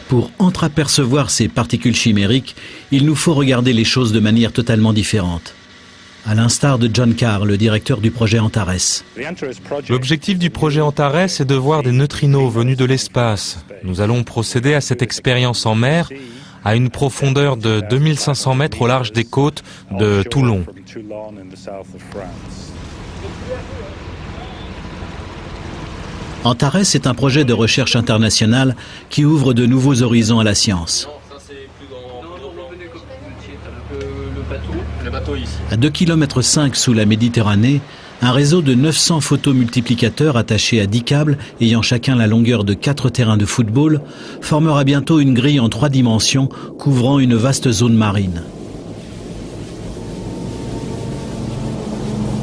[SPEAKER 1] Pour entreapercevoir ces particules chimériques, il nous faut regarder les choses de manière totalement différente. À l'instar de John Carr, le directeur du projet Antares.
[SPEAKER 2] L'objectif du projet Antares est de voir des neutrinos venus de l'espace. Nous allons procéder à cette expérience en mer à une profondeur de 2500 mètres au large des côtes de Toulon.
[SPEAKER 1] Antares est un projet de recherche international qui ouvre de nouveaux horizons à la science. À 2,5 km sous la Méditerranée, un réseau de 900 photomultiplicateurs attachés à 10 câbles ayant chacun la longueur de 4 terrains de football formera bientôt une grille en 3 dimensions couvrant une vaste zone marine.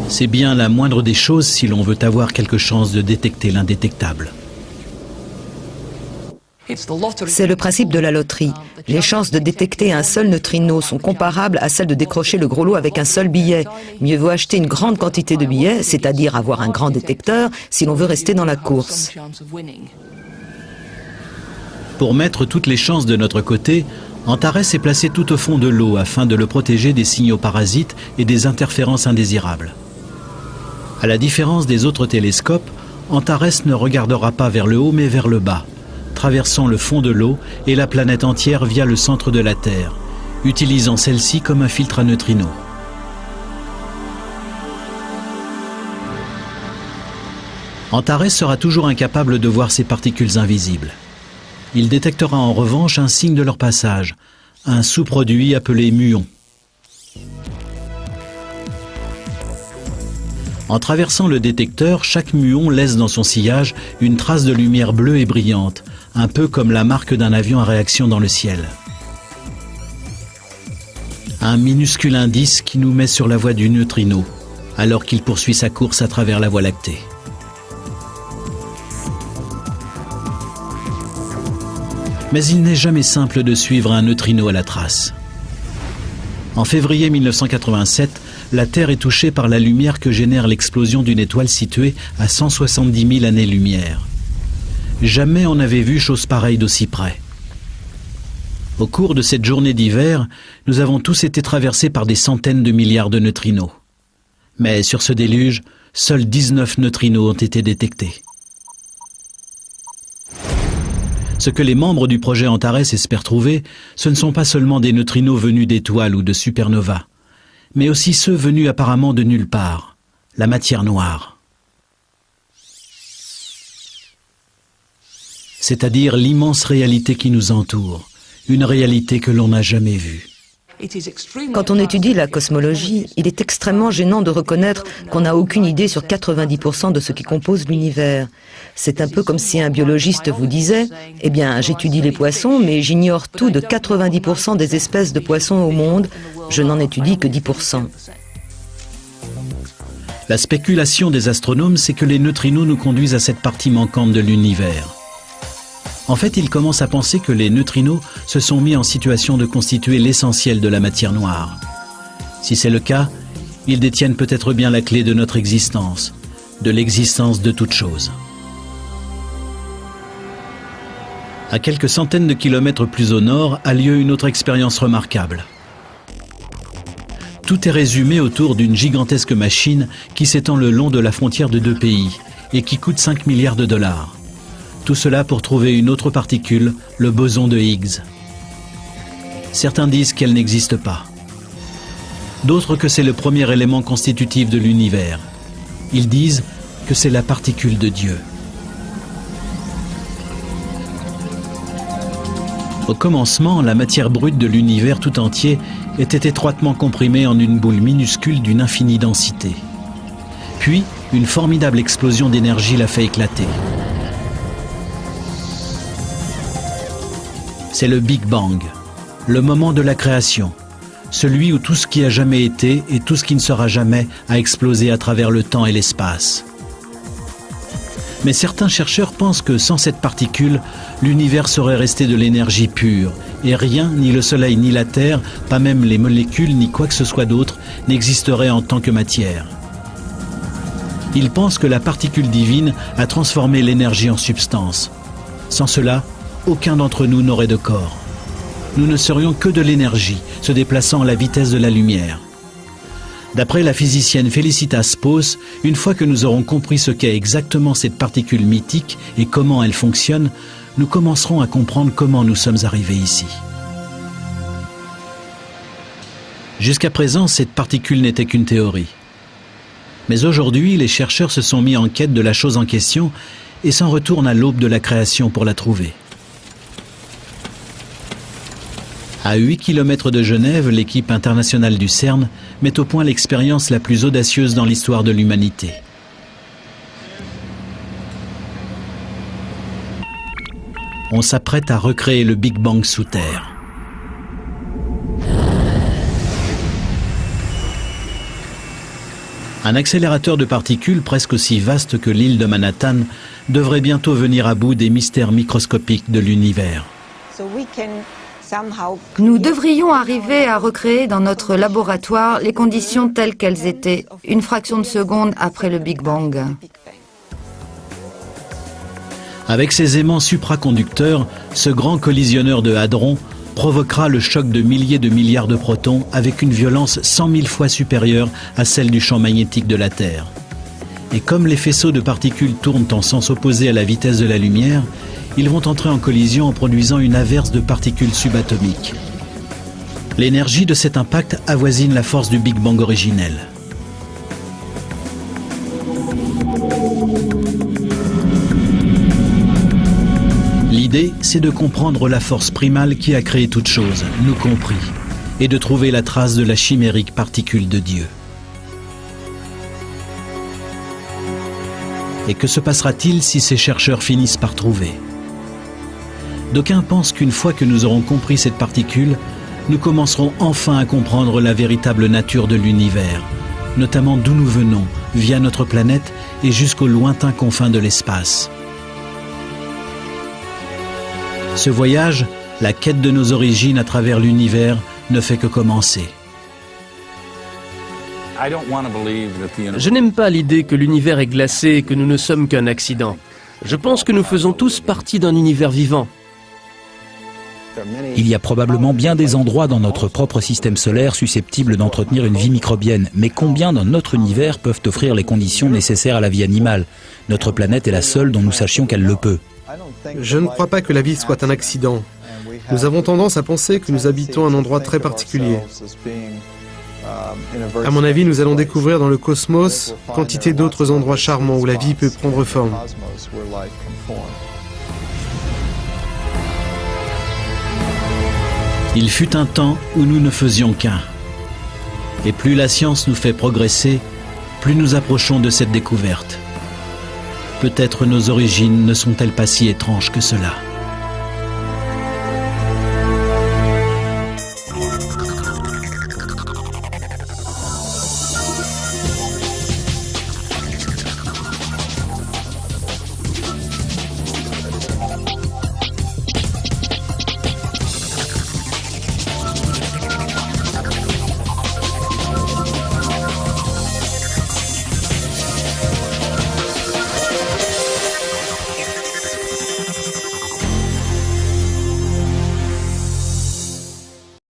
[SPEAKER 1] C'est bien la moindre des choses si l'on veut avoir quelque chance de détecter l'indétectable.
[SPEAKER 8] C'est le principe de la loterie. Les chances de détecter un seul neutrino sont comparables à celles de décrocher le gros lot avec un seul billet. Mieux vaut acheter une grande quantité de billets, c'est-à-dire avoir un grand détecteur, si l'on veut rester dans la course.
[SPEAKER 1] Pour mettre toutes les chances de notre côté, Antares est placé tout au fond de l'eau afin de le protéger des signaux parasites et des interférences indésirables. À la différence des autres télescopes, Antares ne regardera pas vers le haut mais vers le bas, traversant le fond de l'eau et la planète entière via le centre de la Terre, utilisant celle-ci comme un filtre à neutrinos. Antares sera toujours incapable de voir ces particules invisibles. Il détectera en revanche un signe de leur passage, un sous-produit appelé muon. En traversant le détecteur, chaque muon laisse dans son sillage une trace de lumière bleue et brillante, un peu comme la marque d'un avion à réaction dans le ciel. Un minuscule indice qui nous met sur la voie du neutrino, alors qu'il poursuit sa course à travers la Voie lactée. Mais il n'est jamais simple de suivre un neutrino à la trace. En février 1987, la Terre est touchée par la lumière que génère l'explosion d'une étoile située à 170 000 années-lumière. Jamais on n'avait vu chose pareille d'aussi près. Au cours de cette journée d'hiver, nous avons tous été traversés par des centaines de milliards de neutrinos. Mais sur ce déluge, seuls 19 neutrinos ont été détectés. Ce que les membres du projet Antares espèrent trouver, ce ne sont pas seulement des neutrinos venus d'étoiles ou de supernovas, mais aussi ceux venus apparemment de nulle part, la matière noire. C'est-à-dire l'immense réalité qui nous entoure, une réalité que l'on n'a jamais vue.
[SPEAKER 8] Quand on étudie la cosmologie, il est extrêmement gênant de reconnaître qu'on n'a aucune idée sur 90% de ce qui compose l'univers. C'est un peu comme si un biologiste vous disait « Eh bien, j'étudie les poissons, mais j'ignore tout de 90% des espèces de poissons au monde. Je n'en étudie que 10%. »
[SPEAKER 1] La spéculation des astronomes, c'est que les neutrinos nous conduisent à cette partie manquante de l'univers. En fait, il commence à penser que les neutrinos se sont mis en situation de constituer l'essentiel de la matière noire. Si c'est le cas, ils détiennent peut-être bien la clé de notre existence, de l'existence de toute chose. À quelques centaines de kilomètres plus au nord a lieu une autre expérience remarquable. Tout est résumé autour d'une gigantesque machine qui s'étend le long de la frontière de deux pays et qui coûte 5 milliards de dollars. Tout cela pour trouver une autre particule, le boson de Higgs. Certains disent qu'elle n'existe pas. D'autres que c'est le premier élément constitutif de l'univers. Ils disent que c'est la particule de Dieu. Au commencement, la matière brute de l'univers tout entier était étroitement comprimée en une boule minuscule d'une infinie densité. Puis, une formidable explosion d'énergie l'a fait éclater. C'est le Big Bang, le moment de la création, celui où tout ce qui a jamais été et tout ce qui ne sera jamais a explosé à travers le temps et l'espace. Mais certains chercheurs pensent que sans cette particule, l'univers serait resté de l'énergie pure, et rien, ni le Soleil ni la Terre, pas même les molécules ni quoi que ce soit d'autre, n'existerait en tant que matière. Ils pensent que la particule divine a transformé l'énergie en substance. Sans cela, aucun d'entre nous n'aurait de corps. Nous ne serions que de l'énergie, se déplaçant à la vitesse de la lumière. D'après la physicienne Felicitas Pos, une fois que nous aurons compris ce qu'est exactement cette particule mythique et comment elle fonctionne, nous commencerons à comprendre comment nous sommes arrivés ici. Jusqu'à présent, cette particule n'était qu'une théorie. Mais aujourd'hui, les chercheurs se sont mis en quête de la chose en question et s'en retournent à l'aube de la création pour la trouver. À 8 km de Genève, l'équipe internationale du CERN met au point l'expérience la plus audacieuse dans l'histoire de l'humanité. On s'apprête à recréer le Big Bang sous terre. Un accélérateur de particules presque aussi vaste que l'île de Manhattan devrait bientôt venir à bout des mystères microscopiques de l'univers.
[SPEAKER 9] Nous devrions arriver à recréer dans notre laboratoire les conditions telles qu'elles étaient, une fraction de seconde après le Big Bang.
[SPEAKER 1] Avec ses aimants supraconducteurs, ce grand collisionneur de hadrons provoquera le choc de milliers de milliards de protons avec une violence 100 000 fois supérieure à celle du champ magnétique de la Terre. Et comme les faisceaux de particules tournent en sens opposé à la vitesse de la lumière, ils vont entrer en collision en produisant une averse de particules subatomiques. L'énergie de cet impact avoisine la force du Big Bang originel. L'idée, c'est de comprendre la force primale qui a créé toute chose, nous compris, et de trouver la trace de la chimérique particule de Dieu. Et que se passera-t-il si ces chercheurs finissent par trouver ? D'aucuns pensent qu'une fois que nous aurons compris cette particule, nous commencerons enfin à comprendre la véritable nature de l'univers, notamment d'où nous venons, via notre planète et jusqu'aux lointains confins de l'espace. Ce voyage, la quête de nos origines à travers l'univers, ne fait que commencer.
[SPEAKER 3] Je n'aime pas l'idée que l'univers est glacé et que nous ne sommes qu'un accident. Je pense que nous faisons tous partie d'un univers vivant.
[SPEAKER 4] Il y a probablement bien des endroits dans notre propre système solaire susceptibles d'entretenir une vie microbienne. Mais combien dans notre univers peuvent offrir les conditions nécessaires à la vie animale? Notre planète est la seule dont nous sachions qu'elle le peut.
[SPEAKER 7] Je ne crois pas que la vie soit un accident. Nous avons tendance à penser que nous habitons un endroit très particulier. À mon avis, nous allons découvrir dans le cosmos quantité d'autres endroits charmants où la vie peut prendre forme.
[SPEAKER 1] Il fut un temps où nous ne faisions qu'un. Et plus la science nous fait progresser, plus nous approchons de cette découverte. Peut-être nos origines ne sont-elles pas si étranges que cela.